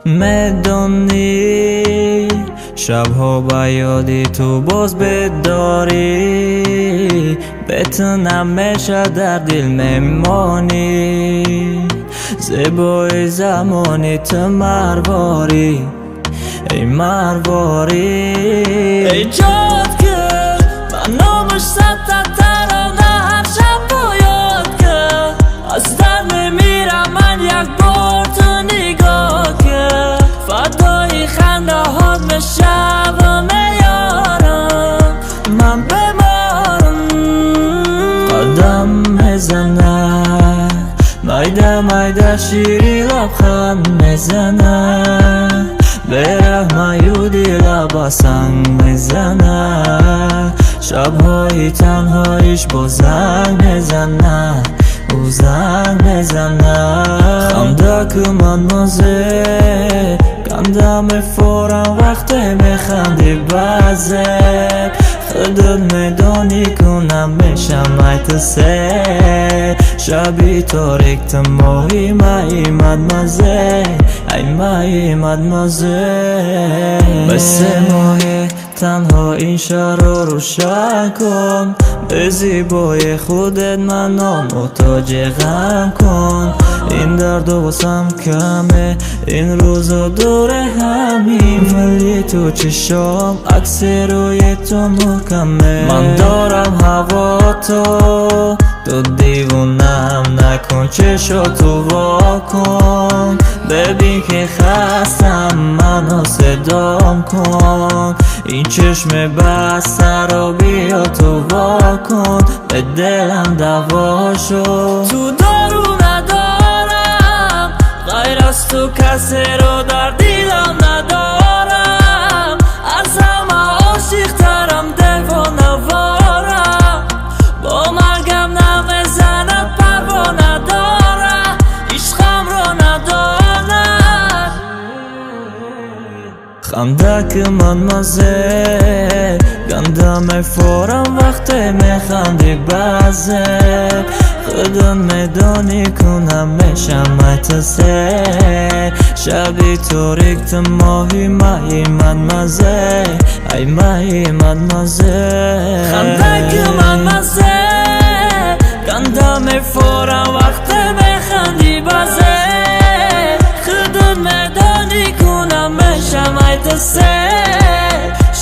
میدونی شبها با یادی تو باز بداری، بتونم میشه در دل میمانی. زیبای زمانی تو مرواری، ای مرواری. ای جادگر من نامش ستا ترانه هر شب باید که از در میمیرم من یک بار تو نگاه که فدای خنده هات میشم و میارم من بمارم. قدم میزنه مایده مایده شیری لبخند میزنه، برحمایودی لبا سنگ میزنه، شبهای تنهایش با زنگ میزنه، او زنگ میزنه. خنده که من مزه کنده میفورم وقتی میخندی بزه، خودت میدانی کنم میشم ای تو سه، شبی تاریک تو ماهی مایی مدمزه، ای مایی مدمزه. بس ماهی تنها این شهر رو روشن کن، به زیبای خودت منو محتاج غم کن. این درد و واسم کمه این روزا دور همیم، ولی تو چشام عکس روی تو محکمه. من دارم هوا تو دیوونم نکن، چشاتو وا کن ببین که خستم منو صدام کن. این چشم بسته رو بیا تو وا کن، به دلم دوا شد. تو دارو ندارم غیر از تو کسی رو در دیدم ندارم، از همه عاشق ترم دیوانه وارم، با مرگم نمیزند پروا نداره، عشقم رو نداند. خنده که من مزه گنده میفورم وقتی میخندی بزه، خودت میدانی کنم میشم ای تو سه، شبی تاریک تو ماهی مایی مدمزه، ای مایی مدمزه. خنده که من مزه گنده میفورم وقتی میخندی بزه، خودت میدانی کنم میشم ای تو سه،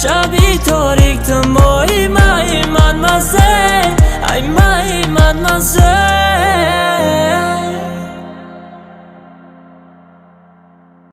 شبی تاریک تو ماهی مایی مدمزه، ای مایی مدمزه.